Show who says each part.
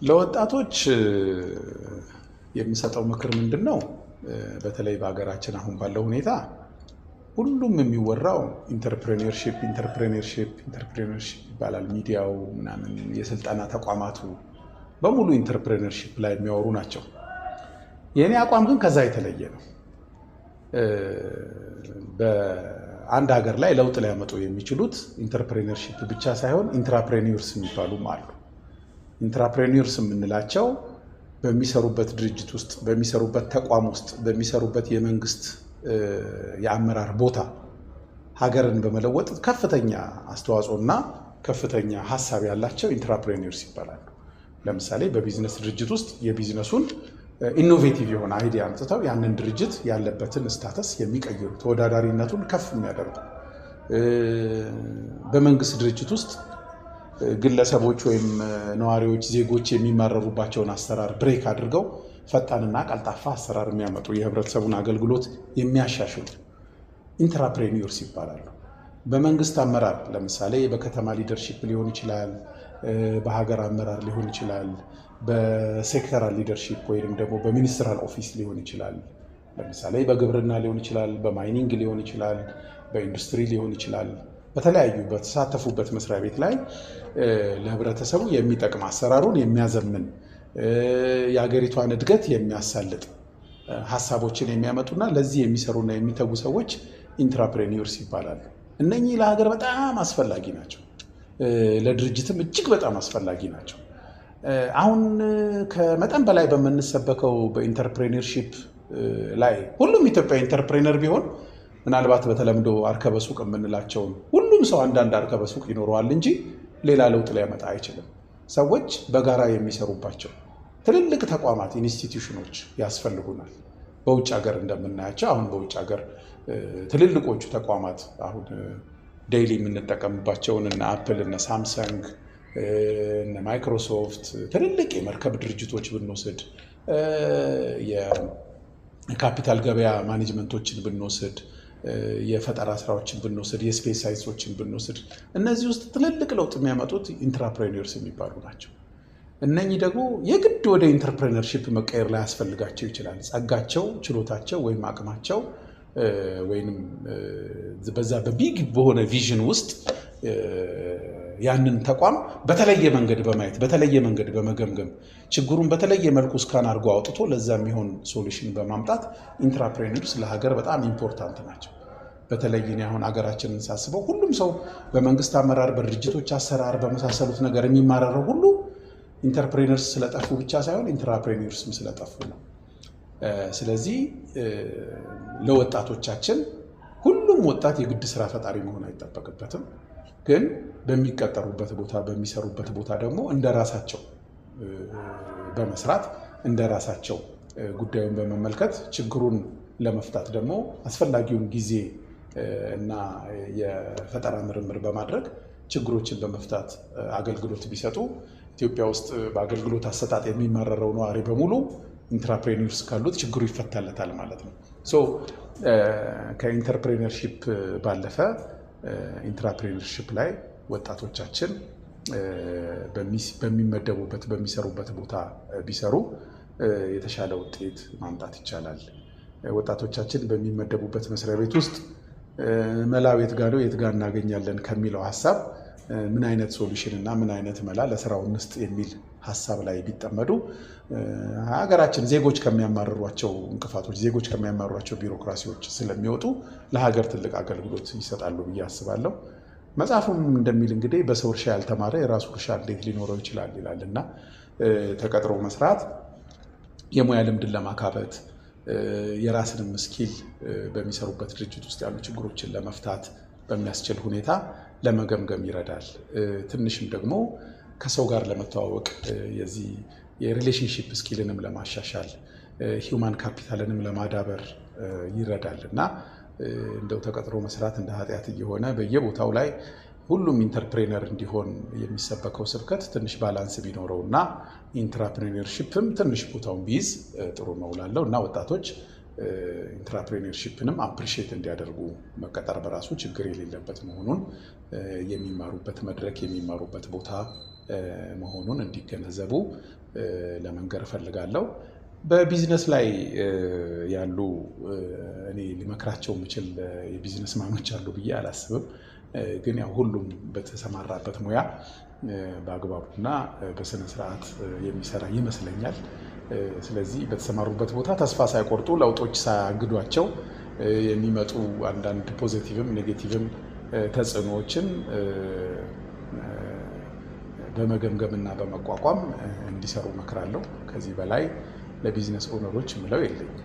Speaker 1: ለወጣቶች የሚሰጠው ምክር ምንድነው? በተለይ በሀገራችን አሁን ባለው ሁኔታ ሁሉም የሚወራው ኢንተርፕሬነርሺፕ ይባላል። ሚዲያው ምናምን የስልጠና ተቋማቱ በሙሉ ኢንተርፕሬነርሺፕ ላይ የሚያወሩ ናቸው። የኔ አቋም ግን ከዛ የተለየ ነው። በአንድ ሀገር ላይ ለውጥ ሊያመጡ የሚችሉት ኢንተርፕሬነርሺፕ ብቻ ሳይሆን ኢንትራፕሬኒውርስ የሚባሉም አሉ። ኢንትራፕሬኒውርስ የምንላቸው በሚሰሩበት ድርጅት ውስጥ፣ በሚሰሩበት ተቋም ውስጥ፣ በሚሰሩበት የመንግስት የአመራር ቦታ ሀገርን በመለወጥ ከፍተኛ አስተዋጽኦና ከፍተኛ ሀሳብ ያላቸው ኢንትራፕሬኒውርስ ይባላሉ። ለምሳሌ በቢዝነስ ድርጅት ውስጥ የቢዝነሱን ኢኖቬቲቭ የሆነ አይዲያ አምጥተው ያንን ድርጅት ያለበትን ስታተስ የሚቀይሩ፣ ተወዳዳሪነቱን ከፍ የሚያደርጉ፣ በመንግስት ድርጅት ውስጥ ግለሰቦች ወይም ነዋሪዎች፣ ዜጎች የሚማረሩባቸውን አሰራር ብሬክ አድርገው ፈጣንና ቀልጣፋ አሰራር የሚያመጡ፣ የህብረተሰቡን አገልግሎት የሚያሻሽሉ ኢንትራፕሬኒውርስ ይባላሉ። በመንግስት አመራር ለምሳሌ በከተማ ሊደርሺፕ ሊሆን ይችላል፣ በሀገር አመራር ሊሆን ይችላል፣ በሴክተራል ሊደርሺፕ ወይም ደግሞ በሚኒስትራል ኦፊስ ሊሆን ይችላል። ለምሳሌ በግብርና ሊሆን ይችላል፣ በማይኒንግ ሊሆን ይችላል፣ በኢንዱስትሪ ሊሆን ይችላል። በተለያዩ በተሳተፉበት መስሪያ ቤት ላይ ለህብረተሰቡ የሚጠቅም አሰራሩን የሚያዘምን፣ የሀገሪቷን እድገት የሚያሳልጥ ሀሳቦችን የሚያመጡና ለዚህ የሚሰሩና የሚተጉ ሰዎች ኢንትራፕሬኒውርስ ይባላሉ። እነኚህ ለሀገር በጣም አስፈላጊ ናቸው፣ ለድርጅትም እጅግ በጣም አስፈላጊ ናቸው። አሁን ከመጠን በላይ በምንሰበከው በኢንተርፕሬነርሺፕ ላይ ሁሉም ኢትዮጵያ ኢንተርፕሬነር ቢሆን ምናልባት በተለምዶ አርከበ ሱቅ የምንላቸውን ሁሉም ሰው አንዳንድ አርከበ ሱቅ ይኖረዋል እንጂ ሌላ ለውጥ ሊያመጣ አይችልም። ሰዎች በጋራ የሚሰሩባቸው ትልልቅ ተቋማት፣ ኢንስቲትዩሽኖች ያስፈልጉናል። በውጭ ሀገር እንደምናያቸው አሁን በውጭ ሀገር ትልልቆቹ ተቋማት አሁን ዴይሊ የምንጠቀምባቸውን እነ አፕል፣ እነ ሳምሰንግ፣ እነ ማይክሮሶፍት፣ ትልልቅ የመርከብ ድርጅቶች ብንወስድ፣ የካፒታል ገበያ ማኔጅመንቶችን ብንወስድ፣ የፈጠራ ስራዎችን ብንወስድ፣ የስፔስ ሳይንሶችን ብንወስድ፣ እነዚህ ውስጥ ትልልቅ ለውጥ የሚያመጡት ኢንትራፕሬኒውርስ የሚባሉ ናቸው። እነኚህ ደግሞ የግድ ወደ ኢንተርፕሬነርሺፕ መቀየር ላይ ያስፈልጋቸው ይችላል። ጸጋቸው፣ ችሎታቸው ወይም አቅማቸው ወይም በዛ በቢግ በሆነ ቪዥን ውስጥ ያንን ተቋም በተለየ መንገድ በማየት በተለየ መንገድ በመገምገም ችግሩን በተለየ መልኩ እስካን አድርጎ አውጥቶ ለዛ የሚሆን ሶሉሽን በማምጣት ኢንትራፕሬነርስ ለሀገር በጣም ኢምፖርታንት ናቸው። በተለይ እኔ አሁን ሀገራችንን ሳስበው ሁሉም ሰው በመንግስት አመራር፣ በድርጅቶች አሰራር በመሳሰሉት ነገር የሚማረረው ሁሉ ኢንተርፕሬነርስ ስለጠፉ ብቻ ሳይሆን ኢንትራፕሬነርስም ስለጠፉ ነው። ስለዚህ ለወጣቶቻችን ሁሉም ወጣት የግድ ስራ ፈጣሪ መሆን አይጠበቅበትም። ግን በሚቀጠሩበት ቦታ፣ በሚሰሩበት ቦታ ደግሞ እንደራሳቸው በመስራት እንደራሳቸው ጉዳዩን በመመልከት ችግሩን ለመፍታት ደግሞ አስፈላጊውን ጊዜ እና የፈጠራ ምርምር በማድረግ ችግሮችን በመፍታት አገልግሎት ቢሰጡ ኢትዮጵያ ውስጥ በአገልግሎት አሰጣጥ የሚማረረው ነዋሪ በሙሉ ኢንትራፕሬኒውርስ ካሉት ችግሩ ይፈታለታል ማለት ነው። ከኢንተርፕሬነርሺፕ ባለፈ ኢንትራፕሬነርሺፕ ላይ ወጣቶቻችን በሚመደቡበት በሚሰሩበት ቦታ ቢሰሩ የተሻለ ውጤት ማምጣት ይቻላል። ወጣቶቻችን በሚመደቡበት መስሪያ ቤት ውስጥ መላው የት ጋ ነው የት ጋ እናገኛለን ከሚለው ሀሳብ ምን አይነት ሶሉሽን እና ምን አይነት መላ ለስራው እንስጥ የሚል ሀሳብ ላይ ቢጠመዱ ሀገራችን ዜጎች ከሚያማርሯቸው እንቅፋቶች፣ ዜጎች ከሚያማርሯቸው ቢሮክራሲዎች ስለሚወጡ ለሀገር ትልቅ አገልግሎት ይሰጣሉ ብዬ አስባለሁ። መጽሐፉም እንደሚል እንግዲህ በሰው እርሻ ያልተማረ የራሱ እርሻ እንዴት ሊኖረው ይችላል ይላል እና ተቀጥሮ መስራት የሙያ ልምድን ለማካበት የራስንም ስኪል በሚሰሩበት ድርጅት ውስጥ ያሉ ችግሮችን ለመፍታት በሚያስችል ሁኔታ ለመገምገም ይረዳል። ትንሽም ደግሞ ከሰው ጋር ለመተዋወቅ የዚህ የሪሌሽንሺፕ ስኪልንም ለማሻሻል ሂውማን ካፒታልንም ለማዳበር ይረዳል እና እንደው ተቀጥሮ መስራት እንደ ኃጢአት እየሆነ በየቦታው ላይ ሁሉም ኢንተርፕሬነር እንዲሆን የሚሰበከው ስብከት ትንሽ ባላንስ ቢኖረው እና ኢንትራፕሬነርሺፕም ትንሽ ቦታውን ቢይዝ ጥሩ ነው እላለሁ እና ወጣቶች ኢንትራፕሬነርሺፕንም አፕሪሺየት እንዲያደርጉ መቀጠር በራሱ ችግር የሌለበት መሆኑን የሚማሩበት መድረክ የሚማሩበት ቦታ መሆኑን እንዲገነዘቡ ለመንገር እፈልጋለሁ። በቢዝነስ ላይ ያሉ እኔ ሊመክራቸው የምችል የቢዝነስ ማኖች አሉ ብዬ አላስብም። ግን ያው ሁሉም በተሰማራበት ሙያ በአግባቡና በስነ ስርዓት የሚሰራ ይመስለኛል። ስለዚህ በተሰማሩበት ቦታ ተስፋ ሳይቆርጡ ለውጦች ሳያግዷቸው የሚመጡ አንዳንድ ፖዚቲቭም ኔጌቲቭም ተጽዕኖዎችን በመገምገምና በመቋቋም እንዲሰሩ እመክራለሁ። ከዚህ በላይ ለቢዝነስ ኦነሮች የምለው የለኝም።